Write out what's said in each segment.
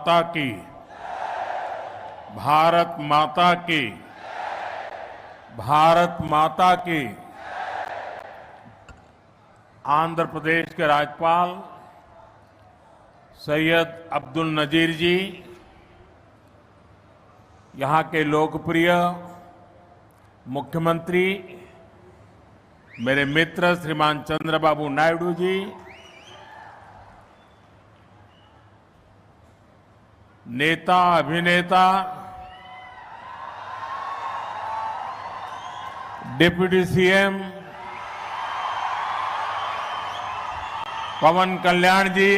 माता की, भारत माता की, भारत माता की। आंध्र प्रदेश के राज्यपाल सैयद अब्दुल नजीर जी, यहां के लोकप्रिय मुख्यमंत्री मेरे मित्र श्रीमान चंद्रबाबू नायडू जी, नेता अभिनेता डिप्टी सीएम पवन कल्याण जी,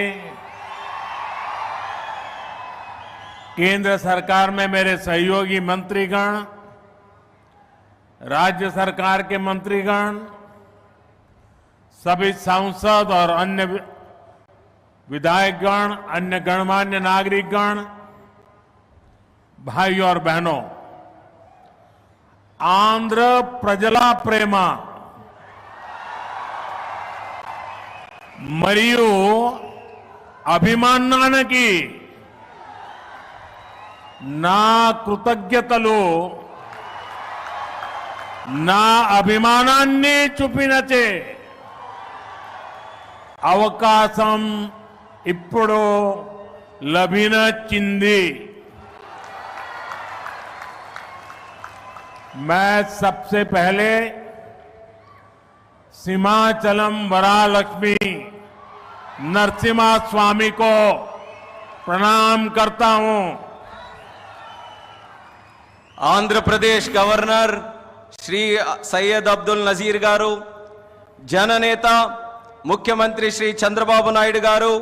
केंद्र सरकार में मेरे सहयोगी मंत्रीगण, राज्य सरकार के मंत्रीगण, सभी सांसद और अन्य विधायकगण, अन्य गणमान्य नागरिकगण, भाई और बहनों, आंध्र प्रजला प्रेम मरियु अभिमानानिकी ना कृतज्ञतलु ना అభిమానాన్ని చూపినచే అవకాశం ఇప్పుడు లభించింది। मैं सबसे पहले सीमाचलम वरालक्ष्मी नरसिम्हा स्वामी को प्रणाम करता हूं। आंध्र प्रदेश गवर्नर श्री सैयद अब्दुल नजीर गारू, जननेता मुख्यमंत्री श्री चंद्रबाबु नायडू गारू,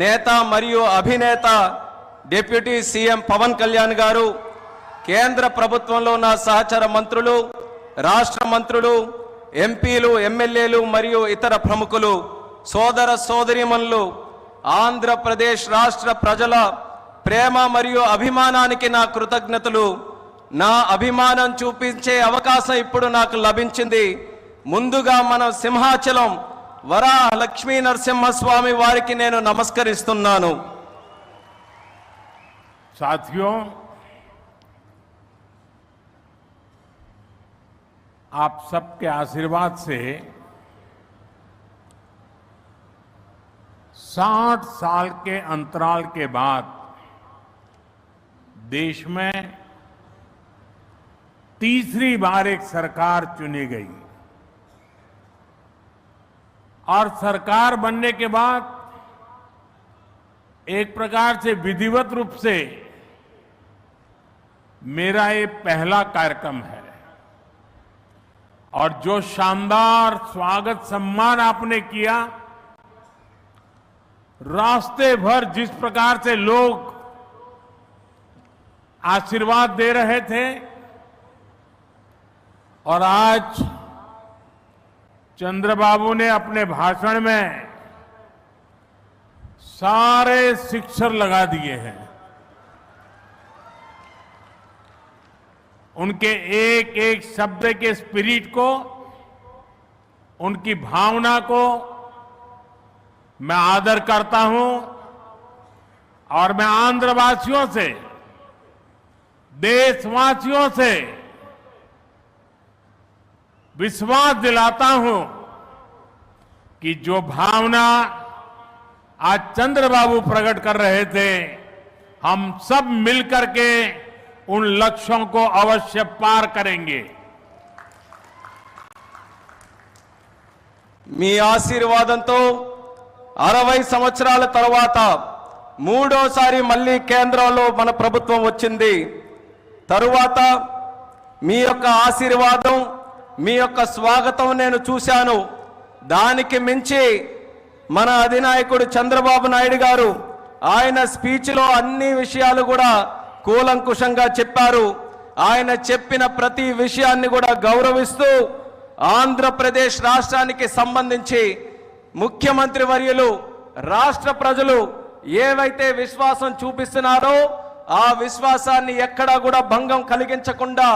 नेता मरियु अभिनेता डिप्यूटी सीएम पवन कल्याण गारू, కేంద్ర ప్రభుత్వంలో నా సహచర మంత్రులు, రాష్ట్ర మంత్రులు, ఎంపీలు, ఎమ్మెల్యేలు మరియు ఇతర ప్రముఖులు, సోదర సోదరీమణులు, ఆంధ్రప్రదేశ్ రాష్ట్ర ప్రజల ప్రేమ మరియు అభిమానానికి నా కృతజ్ఞతలు। నా అభిమానం చూపించే అవకాశం ఇప్పుడు నాకు లభించింది। ముందుగా మనం సింహాచలం వరాహ లక్ష్మీ నరసింహస్వామి వారికి నేను నమస్కరిస్తున్నాను। साथियों, आप सबके आशीर्वाद से 60 साल के अंतराल के बाद देश में तीसरी बार एक सरकार चुनी गई और सरकार बनने के बाद एक प्रकार से विधिवत रूप से मेरा ये पहला कार्यक्रम है और जो शानदार स्वागत सम्मान आपने किया, रास्ते भर जिस प्रकार से लोग आशीर्वाद दे रहे थे और आज चंद्रबाबू ने अपने भाषण में सारे शिक्षक लगा दिए हैं। उनके एक एक शब्द के स्पिरिट को, उनकी भावना को मैं आदर करता हूं और मैं आंध्रवासियों से, देशवासियों से विश्वास दिलाता हूं कि जो भावना आज चंद्रबाबू प्रकट कर रहे थे, हम सब मिलकर के उन लक्ष्यों को अवश्य पार करेंगे। మీ ఆశీర్వాదంతో 60 సంవత్సరాల తర్వాత మూడోసారి మళ్ళీ కేంద్రంలో మన ప్రభుత్వం వచ్చింది। తరువాత మీ యొక్క ఆశీర్వాదం, మీ యొక్క స్వాగతం నేను చూశాను। దానికి మించి మన అధినాయకుడు చంద్రబాబు నాయుడు గారు ఆయన స్పీచ్లో అన్ని విషయాలు కూడా కూలంకుషంగా చెప్పారు। ఆయన చెప్పిన ప్రతి విషయాన్ని కూడా గౌరవిస్తూ ఆంధ్రప్రదేశ్ రాష్ట్రానికి సంబంధించి ముఖ్యమంత్రి వర్యులు, రాష్ట్ర ప్రజలు ఏవైతే విశ్వాసం చూపిస్తున్నారో ఆ విశ్వాసాన్ని ఎక్కడా కూడా భంగం కలిగించకుండా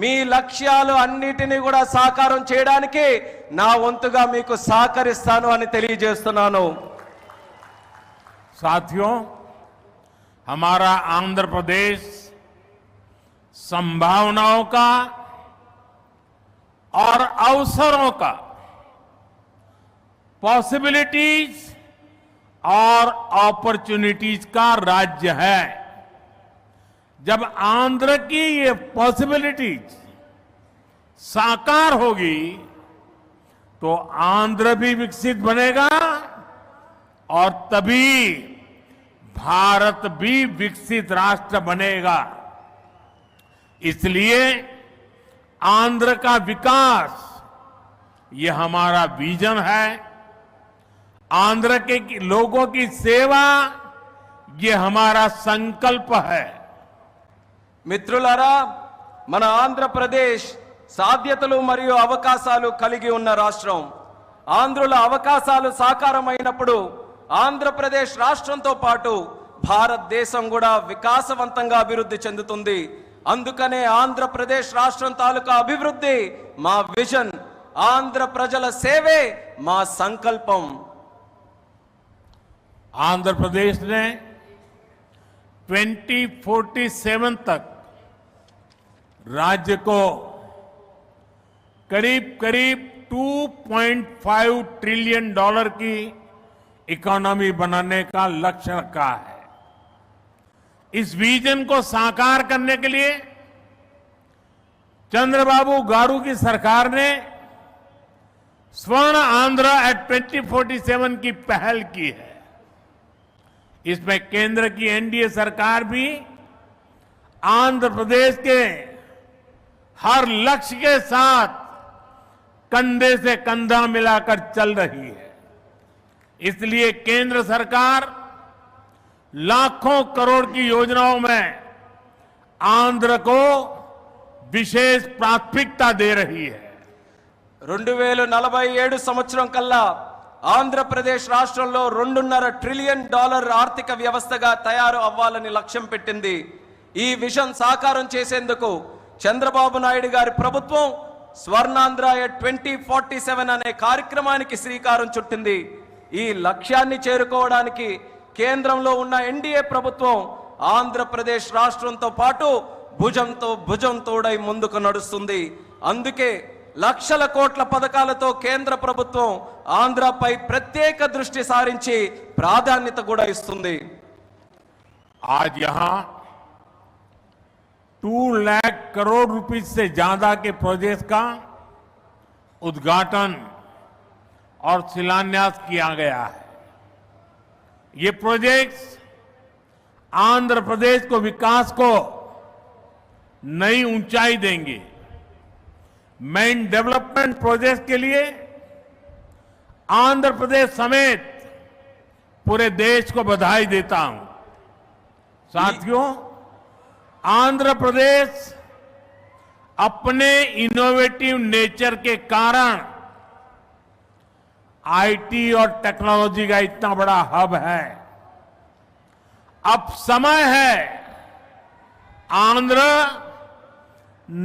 మీ లక్ష్యాలు అన్నిటిని కూడా సాకారం చేయడానికి నా వంతుగా మీకు సహకరిస్తాను అని తెలియజేస్తున్నాను। साथियों, हमारा आंध्र प्रदेश संभावनाओं का और अवसरों का, पॉसिबिलिटीज और अपॉर्चुनिटीज का राज्य है। जब आंध्र की ये पॉसिबिलिटीज साकार होगी तो आंध्र भी विकसित बनेगा और तभी भारत भी विकसित राष्ट्र बनेगा। इसलिए आंध्र का विकास ये हमारा विजन है। आंध्र के लोगों की सेवा ये हमारा संकल्प है। మిత్రులారా, మన ఆంధ్రప్రదేశ్ సాధ్యతలు మరియు అవకాశాలు కలిగి ఉన్న రాష్ట్రం. ఆంధ్రుల అవకాశాలు సాకారమైనప్పుడు ఆంధ్రప్రదేశ్ రాష్ట్రంతో పాటు భారతదేశం కూడా వికాసవంతంగా అభివృద్ధి చెందుతుంది. అందుకనే ఆంధ్రప్రదేశ్ రాష్ట్రం తాలూకా అభివృద్ధి మా విజన్, ఆంధ్ర ప్రజల సేవే మా సంకల్పం. आंध्र प्रदेश ने 2047 तक राज्य को करीब करीब 2.5 ट्रिलियन डॉलर की इकोनॉमी बनाने का लक्ष्य रखा है। इस विजन को साकार करने के लिए चंद्रबाबू गारू की सरकार ने स्वर्ण आंध्र एट 2047 की पहल की है। इसमें केंद्र की एनडीए सरकार भी आंध्र प्रदेश के हर लक्ष्य के साथ कंधे से कंधा मिलाकर चल रही है। इसलिए केंद्र सरकार लाखों करोड़ की योजनाओं में आंध्र को विशेष प्राथमिकता दे रही है। 2047 సంవత్సరం కల్లా ఆంధ్రప్రదేశ్ రాష్ట్రంలో 2.5 ట్రిలియన్ డాలర్ ఆర్థిక వ్యవస్థగా తయారు అవ్వాలని లక్ష్యం పెట్టింది. ఈ విజన్ సాకారం చేసేందుకు చంద్రబాబు నాయుడు గారి ప్రభుత్వం స్వర్ణాంధ్ర 2047 అనే కార్యక్రమానికి శ్రీకారం చుట్టింది. ఈ లక్ష్యాన్ని చేరుకోవడానికి కేంద్రంలో ఉన్న ఎన్డీఏ ప్రభుత్వం ఆంధ్రప్రదేశ్ రాష్ట్రంతో పాటు భుజంతో భుజం తోడై ముందుకు నడుస్తుంది. అందుకే లక్షల కోట్ల పథకాలతో కేంద్ర ప్రభుత్వం ఆంధ్రపై ప్రత్యేక దృష్టి సారించి ప్రాధాన్యత కూడా ఇస్తుంది. आज यहां 2 लाख करोड़ रुपए से ज्यादा के प्रोजेक्ट का उद्घाटन और शिलान्यास किया गया है। ये प्रोजेक्ट्स आंध्र प्रदेश को विकास को नई ऊंचाई देंगे। मैं इन डेवलपमेंट प्रोजेक्ट के लिए आंध्र प्रदेश समेत पूरे देश को बधाई देता हूं। साथियों, आंध्र प्रदेश अपने इनोवेटिव नेचर के कारण आईटी और टेक्नोलॉजी का इतना बड़ा हब है। अब समय है आंध्र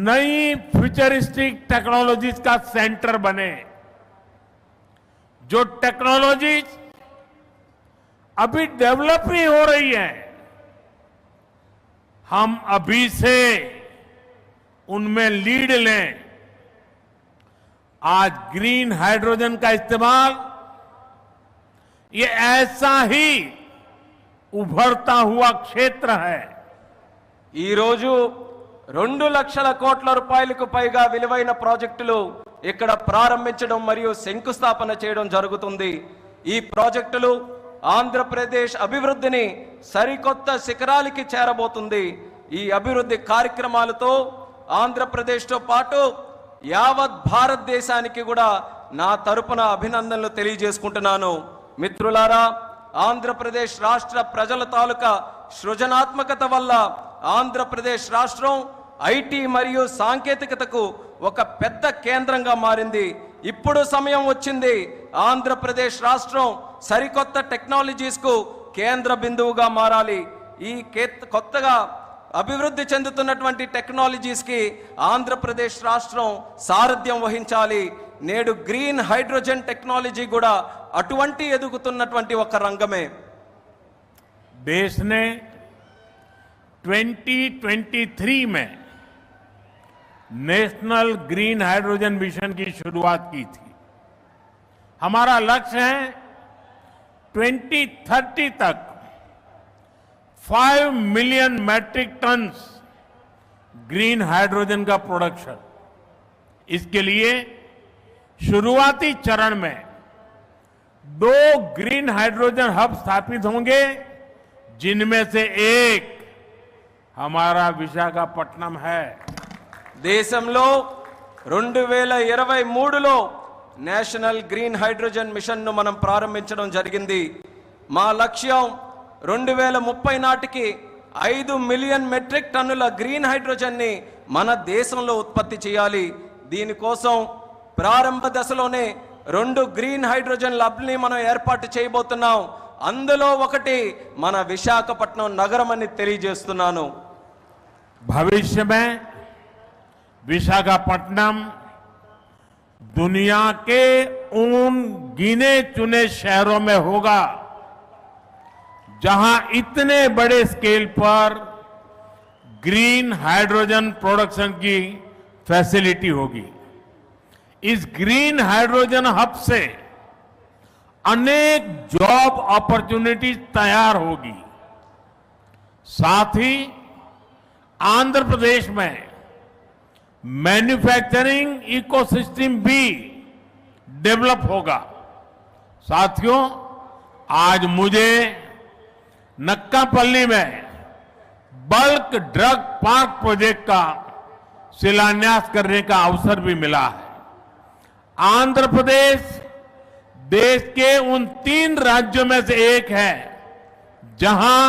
नई फ्यूचरिस्टिक टेक्नोलॉजीज का सेंटर बने। जो टेक्नोलॉजीज अभी डेवलप ही हो रही है, हम अभी से उनमें लीड लें। आज ग्रीन हाइड्रोजन का इस्तेमाल ये ऐसा ही उभरता हुआ क्षेत्र है। ఈ రోజు 2 లక్షల కోట్ల రూపాయలకు పైగా విలువైన ప్రాజెక్టులు ఇక్కడ ప్రారంభించడం మరియు శంకుస్థాపన చేయడం జరుగుతుంది. ఈ ప్రాజెక్టులు ఆంధ్రప్రదేశ్ అభివృద్ధిని సరికొత్త శిఖరాలకి చేరబోతుంది. ఈ అభివృద్ధి కార్యక్రమాలతో ఆంధ్రప్రదేశ్తో పాటు యావత్ భారతదేశానికి కూడా నా తరపున అభినందనలు తెలియజేసుకుంటున్నాను. మిత్రులారా, ఆంధ్రప్రదేశ్ రాష్ట్ర ప్రజల తాలూకా సృజనాత్మకత వల్ల ఆంధ్రప్రదేశ్ రాష్ట్రం ఐటీ మరియు సాంకేతికతకు ఒక పెద్ద కేంద్రంగా మారింది. ఇప్పుడు సమయం వచ్చింది ఆంధ్రప్రదేశ్ రాష్ట్రం సరికొత్త టెక్నాలజీస్ కు కేంద్ర బిందువుగా మారాలి. ఈ కొత్తగా అభివృద్ధి చెందుతున్నటువంటి టెక్నాలజీస్ కి ఆంధ్రప్రదేశ్ రాష్ట్రం సారథ్యం వహించాలి. నేడు గ్రీన్ హైడ్రోజన్ టెక్నాలజీ కూడా అటువంటి ఎదుగుతున్నటువంటి ఒక రంగమే. देश ने 2023 में नेशनल ग्रीन हाइड्रोजन मिशन की शुरुआत की थी। हमारा लक्ष्य है 2030 तक 5 million metric tons green hydrogen का प्रोडक्शन। इसके लिए शुरुआती चरण में 2 ग्रीन हाइड्रोजन हब स्थापित होंगे, जिनमें से एक हमारा विशाखापट्टनम है। దేశంలో 2023లో నేషనల్ గ్రీన్ హైడ్రోజన్ మిషన్ ను మనం ప్రారంభించడం జరిగింది. మా లక్ష్యం 2030 నాటికి 5 మిలియన్ మెట్రిక్ టన్నుల గ్రీన్ హైడ్రోజన్ ని మన దేశంలో ఉత్పత్తి చేయాలి. దీనికోసం ప్రారంభ దశలోనే 2 గ్రీన్ హైడ్రోజన్ ల్యాబ్స్ ని మనం ఏర్పాటు చేయబోతున్నాం. అందులో ఒకటి మన విశాఖపట్నం నగరం అని తెలియజేస్తున్నాను. भविष्य में विशाखापट्टनम दुनिया के उन गिने चुने शहरों में होगा जहां इतने बड़े स्केल पर ग्रीन हाइड्रोजन प्रोडक्शन की फैसिलिटी होगी। इस ग्रीन हाइड्रोजन हब से अनेक जॉब अपॉर्चुनिटीज तैयार होगी। साथ ही आंध्र प्रदेश में मैन्युफैक्चरिंग इकोसिस्टम भी डेवलप होगा। साथियों, आज मुझे नक्कापल्ली में बल्क ड्रग पार्क प्रोजेक्ट का शिलान्यास करने का अवसर भी मिला है। आंध्र प्रदेश देश के उन 3 राज्यों में से एक है जहां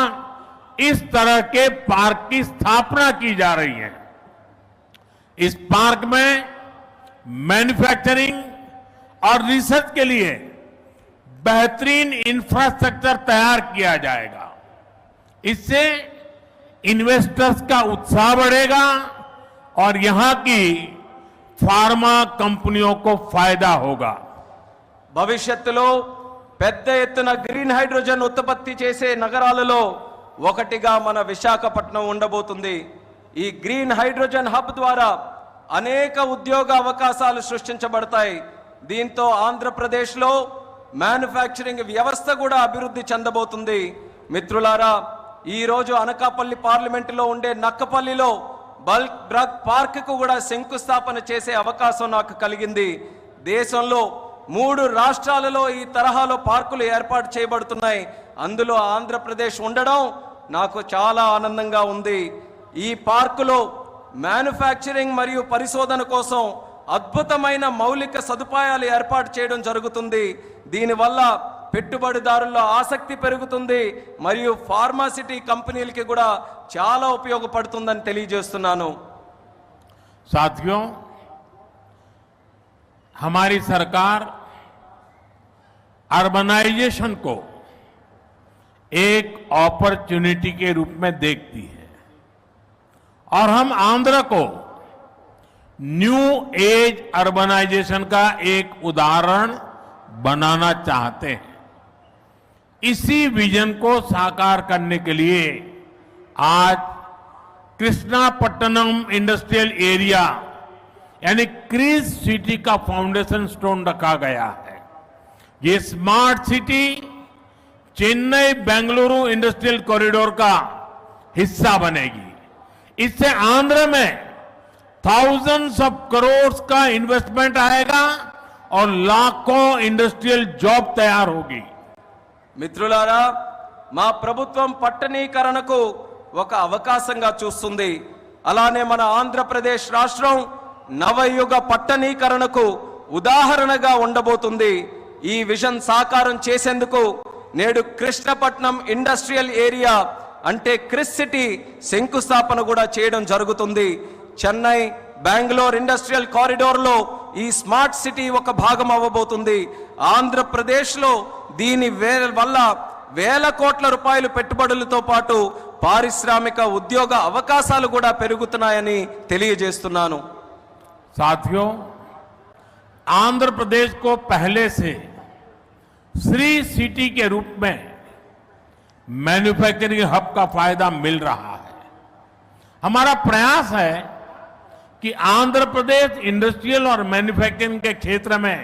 इस तरह के पार्क की स्थापना की जा रही है। इस पार्क में मैन्युफैक्चरिंग और रिसर्च के लिए बेहतरीन इंफ्रास्ट्रक्चर तैयार किया जाएगा। इससे इन्वेस्टर्स का उत्साह बढ़ेगा और यहां की फार्मा कंपनियों को फायदा होगा। భవిష్యత్తులో పెద్ద ఎత్తున గ్రీన్ హైడ్రోజన్ ఉత్పత్తి చేసే నగరాలలో ఒకటిగా మన విశాఖపట్నం ఉండబోతుంది. ఈ గ్రీన్ హైడ్రోజన్ హబ్ ద్వారా అనేక ఉద్యోగ అవకాశాలు సృష్టించబడతాయి. దీంతో ఆంధ్రప్రదేశ్లో మ్యానుఫ్యాక్చరింగ్ వ్యవస్థ కూడా అభివృద్ధి చెందబోతుంది. మిత్రులారా, ఈ రోజు అనకాపల్లి పార్లమెంటులో ఉండే నక్కపల్లిలో బల్క్ డ్రగ్ పార్క్ కు కూడా శంకుస్థాపన చేసే అవకాశం నాకు కలిగింది. దేశంలో 3 రాష్ట్రాలలో ఈ తరహాలో పార్కులు ఏర్పాటు చేయబడుతున్నాయి. అందులో ఆంధ్రప్రదేశ్ ఉండడం నాకు చాలా ఆనందంగా ఉంది. ఈ పార్కులో మ్యానుఫ్యాక్చరింగ్ మరియు పరిశోధన కోసం అద్భుతమైన మౌలిక సదుపాయాలు ఏర్పాటు చేయడం జరుగుతుంది. దీనివల్ల పెట్టుబడిదారుల్లో ఆసక్తి పెరుగుతుంది మరియు ఫార్మాసిటీ కంపెనీలకి కూడా చాలా ఉపయోగపడుతుందని తెలియజేస్తున్నాను. साथियों, हमारी सरकार अर्बनाइजेशन को एक अपॉर्चुनिटी के रूप में देखती है और हम आंध्र को न्यू एज अर्बनाइजेशन का एक उदाहरण बनाना चाहते हैं। इसी विजन को साकार करने के लिए आज कृष्णापट्टनम इंडस्ट्रियल एरिया यानी क्रिस सिटी का फाउंडेशन स्टोन रखा गया है। ये smart city Chennai Bengaluru industrial corridor का हिस्सा बनेगी। इससे आंध्र में थाउजेंड्स ऑफ करोड़ का इन्वेस्टमेंट आएगा और लाखों इंडस्ट्रियल जॉब तैयार होगी। మిత్రులారా, మా ప్రభుత్వం పట్టణీకరణకు ఒక అవకాశంగా చూస్తుంది. అలానే మన ఆంధ్రప్రదేశ్ రాష్ట్రం నవయుగ పట్టణీకరణకు ఉదాహరణగా ఉండబోతుంది. ఈ విజన్ సాకారం చేసేందుకు నేడు కృష్ణపట్నం ఇండస్ట్రియల్ ఏరియా అంటే క్రిస్ సిటీ శంకుస్థాపన కూడా చేయడం జరుగుతుంది. చెన్నై బెంగళూరు ఇండస్ట్రియల్ కారిడోర్ లో ఈ స్మార్ట్ సిటీ ఒక భాగం అవ్వబోతుంది. ఆంధ్రప్రదేశ్ లో దీని వల్ల వేల కోట్ల రూపాయలు పెట్టుబడులతో పాటు పారిశ్రామిక ఉద్యోగ అవకాశాలు కూడా పెరుగుతున్నాయని తెలియజేస్తున్నాను. साथियों, आंध्र प्रदेश को पहले से श्री सिटी के रूप में मैन्युफैक्चरिंग हब का फायदा मिल रहा है। हमारा प्रयास है कि आंध्र प्रदेश इंडस्ट्रियल और मैन्युफैक्चरिंग के क्षेत्र में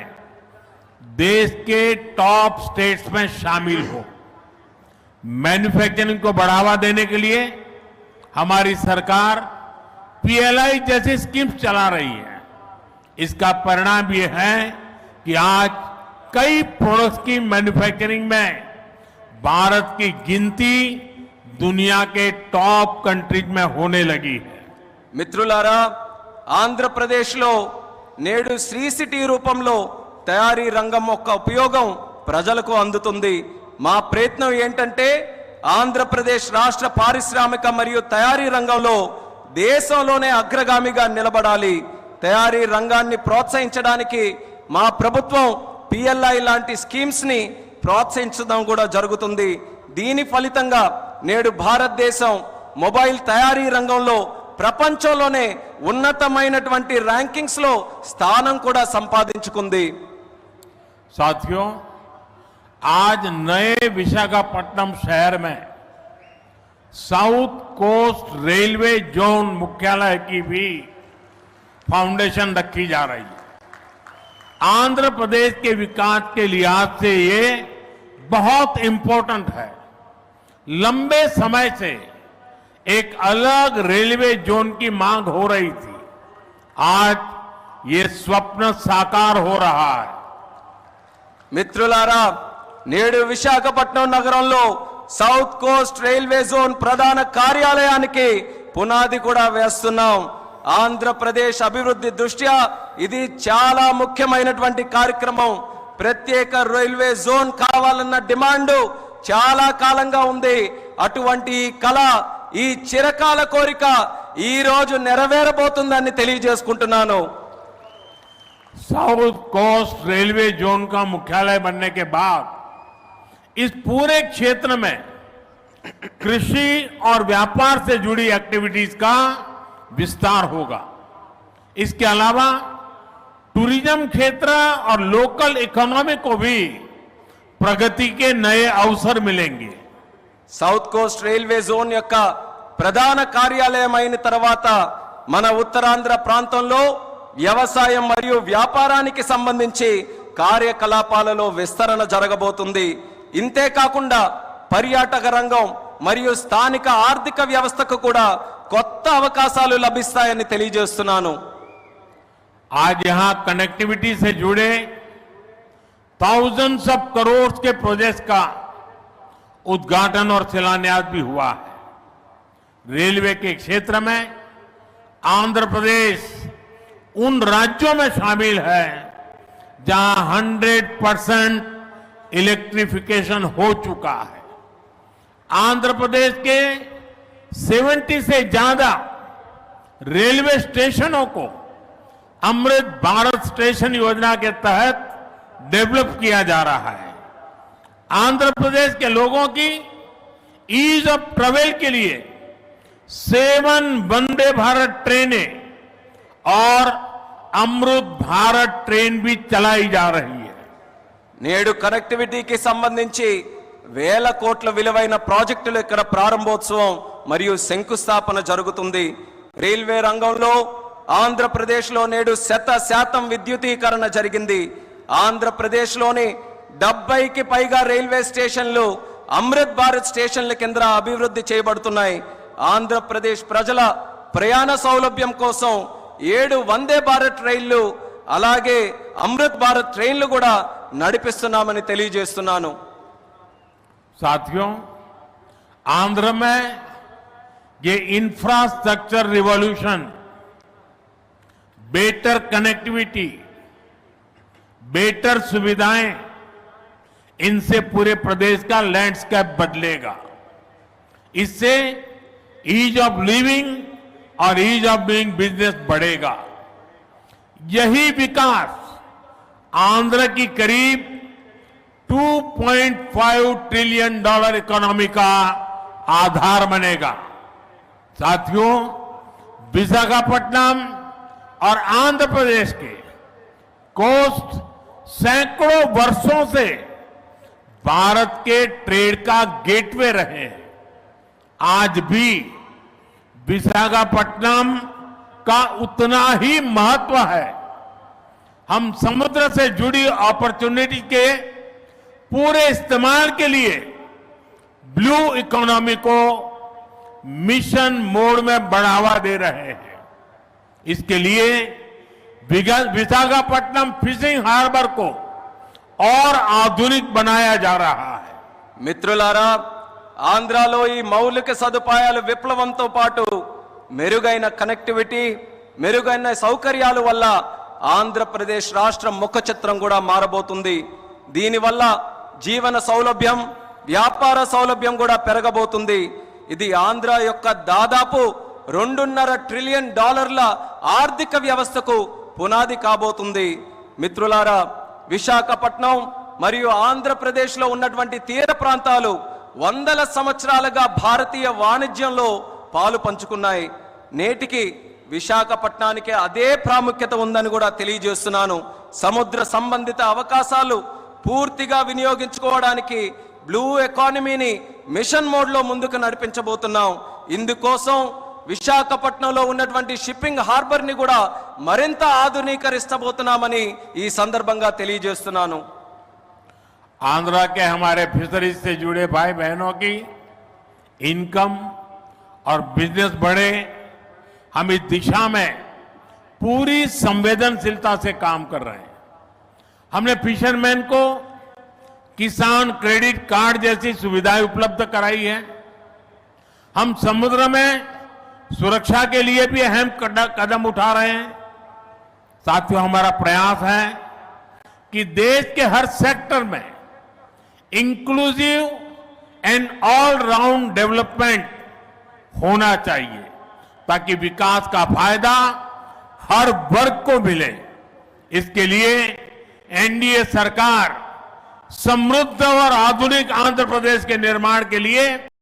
देश के टॉप स्टेट्स में शामिल हो। मैन्युफैक्चरिंग को बढ़ावा देने के लिए हमारी सरकार पीएलआई जैसी स्कीम्स चला रही है। इसका परिणाम यह है कि आज कई प्रोडक्ट्स की मैन्युफैक्चरिंग में भारत की गिनती दुनिया के टॉप कंट्रीज में होने लगी है। మిత్రులారా, ఆంధ్రప్రదేశ్లో నేడు శ్రీ సిటీ రూపంలో తయారీ రంగం యొక్క ఉపయోగం ప్రజలకు అందుతుంది. మా ప్రయత్నం ఏంటంటే ఆంధ్రప్రదేశ్ రాష్ట్ర పారిశ్రామిక మరియు తయారీ రంగంలో దేశంలోనే అగ్రగామిగా నిలబడాలి. తయారీ రంగాన్ని ప్రోత్సహించడానికి మా ప్రభుత్వం పిఎల్ఐ లాంటి స్కీమ్స్ ని ప్రోత్సహించడం కూడా జరుగుతుంది. దీని ఫలితంగా నేడు భారతదేశం మొబైల్ తయారీ రంగంలో ప్రపంచంలోనే ఉన్నతమైనటువంటి ర్యాంకింగ్స్ లో స్థానం కూడా సంపాదించుకుంది. साथियों, आज नए विशाखापट्टनम शहर में साउथ कोस्ट रेलवे जोन मुख्यालय की भी फाउंडेशन रखी जा रही है। आंध्र प्रदेश के विकास के लिहाज से ये बहुत इंपॉर्टेंट है। लंबे समय से एक अलग रेलवे जोन की मांग हो रही थी। आज ये स्वप्न साकार हो रहा है। మిత్రులారా, నేడు విశాఖపట్నం నగరంలో సౌత్ కోస్ట్ రైల్వే జోన్ ప్రధాన కార్యాలయానికి పునాది కూడా వేస్తున్నాం. ఆంధ్రప్రదేశ్ అభివృద్ధి దృష్ట్యా ఇది చాలా ముఖ్యమైనటువంటి కార్యక్రమం. ప్రత్యేక రైల్వే జోన్ కావాలన్న డిమాండ్ చాలా కాలంగా ఉంది. అటువంటి ఈ కళ, ఈ చిరకాల కోరిక ఈ రోజు నెరవేరబోతుందని తెలియజేసుకుంటున్నాను. साउथ कोस्ट रेलवे जोन का मुख्यालय बनने के बाद इस पूरे क्षेत्र में कृषि और व्यापार से जुड़ी एक्टिविटीज का विस्तार होगा। इसके अलावा टूरिज्म क्षेत्र और लोकल इकोनॉमी को भी प्रगति के नए अवसर मिलेंगे। సౌత్ కోస్ట్ రైల్వే జోన్ యొక్క ప్రధాన కార్యాలయం అయిన తర్వాత మన ఉత్తరాంధ్ర ప్రాంతంలో వ్యవసాయం మరియు వ్యాపారానికి సంబంధించి కార్యకలాపాలలో విస్తరణ జరగబోతుంది. ఇంతే కాకుండా పర్యాటక రంగం మరియు స్థానిక ఆర్థిక వ్యవస్థకు కూడా కొత్త అవకాశాలు లభిస్తాయని తెలియజేస్తున్నాను. आज यहां कनेक्टिविटी से जुड़े thousands ऑफ करोड़ के प्रोजेक्ट्स का उद्घाटन और शिलान्यास भी हुआ है। रेलवे के क्षेत्र में आंध्र प्रदेश उन राज्यों में शामिल है जहां 100% इलेक्ट्रिफिकेशन हो चुका है। आंध्र प्रदेश के 70 से ज्यादा रेलवे स्टेशनों को अमृत भारत स्टेशन योजना के तहत डेवलप किया जा रहा है। आंध्र प्रदेश के लोगों की ईज ऑफ ट्रेवल के लिए 7 वंदे भारत ट्रेनें और अमृत भारत ट्रेन भी चलाई जा रही है। నేడు కనెక్టివిటీకి సంబంధించి వేల కోట్ల విలువైన ప్రాజెక్టులు ఇక్కడ ప్రారంభోత్సవం మరియు శంకుస్థాపన జరుగుతుంది. రైల్వే రంగంలో ఆంధ్రప్రదేశ్లో నేడు 100% విద్యుదీకరణ జరిగింది. ఆంధ్రప్రదేశ్లోని 70కి పైగా రైల్వే స్టేషన్లు అమృత్ భారత్ స్టేషన్ల కింద అభివృద్ధి చేయబడుతున్నాయి. ఆంధ్రప్రదేశ్ ప్రజల ప్రయాణ సౌలభ్యం కోసం 7 వందే భారత్ రైళ్లు అలాగే అమృత్ భారత్ ట్రైన్లు కూడా నడిపిస్తున్నామని తెలియజేస్తున్నాను. साथियों, आंध्र में ये infrastructure revolution, better connectivity, better सुविधाएं, इनसे पूरे प्रदेश का लैंडस्केप बदलेगा। इससे ईज ऑफ लिविंग और ईज ऑफ डूइंग बिजनेस बढ़ेगा। यही विकास आंध्र की करीब $2.5 ट्रिलियन इकोनॉमी का आधार बनेगा। साथियों, विशाखापट्टनम और आंध्र प्रदेश के कोस्ट सैकड़ों वर्षों से भारत के ट्रेड का गेटवे रहे हैं। आज भी विशाखापट्टनम का उतना ही महत्व है। हम समुद्र से जुड़ी अपॉर्चुनिटी के पूरे इस्तेमाल के लिए ब्लू इकोनॉमी को मिशन मोड में बढ़ावा दे रहे हैं। इसके लिए विशाखापट्टनम फिशिंग हार्बर को और आधुनिक बनाया जा रहा है। మిత్రులారా, ఆంధ్రాలో ఈ మౌలిక సదుపాయాలు విప్లవంతో పాటు మెరుగైన కనెక్టివిటీ, మెరుగైన సౌకర్యాల వల్ల ఆంధ్రప్రదేశ్ రాష్ట్రం ముఖ చిత్రం కూడా మారబోతుంది. దీనివల్ల జీవన సౌలభ్యం, వ్యాపార సౌలభ్యం కూడా పెరగబోతుంది. ఇది ఆంధ్ర యొక్క దాదాపు $2.5 ట్రిలియన్ ఆర్థిక వ్యవస్థకు పునాది కాబోతుంది. మిత్రులారా, విశాఖపట్నం మరియు ఆంధ్రప్రదేశ్లో ఉన్నటువంటి తీర ప్రాంతాలు వందల సంవత్సరాలుగా భారతీయ వాణిజ్యంలో పాలు పంచుకున్నాయి. నేటికి విశాఖపట్నానికి అదే ప్రాముఖ్యత ఉందని కూడా తెలియజేస్తున్నాను. సముద్ర సంబంధిత అవకాశాలు పూర్తిగా వినియోగించుకోవడానికి బ్లూ ఎకానమీని మిషన్ మోడ్లో ముందుకు నడిపించబోతున్నాం. ఇందుకోసం విశాఖపట్నంలో ఉన్నటువంటి షిప్పింగ్ హార్బర్ ని కూడా మరింత ఆధునీకరిస్తబోతున్నామని ఈ సందర్భంగా తెలియజేస్తున్నాను. आंध्रा के हमारे फिशरीज से जुड़े भाई बहनों की इनकम और बिजनेस बढ़े, हम इस दिशा में पूरी संवेदनशीलता से काम कर रहे हैं। हमने फिशरमैन को किसान क्रेडिट कार्ड जैसी सुविधाएं उपलब्ध कराई है। हम समुद्र में सुरक्षा के लिए भी अहम कदम उठा रहे हैं। साथियों, हमारा प्रयास है कि देश के हर सेक्टर में inclusive and all round development होना चाहिए, ताकि विकास का फायदा हर वर्ग को मिले। इसके लिए एनडीए सरकार समृद्ध और आधुनिक आंध्र प्रदेश के निर्माण के लिए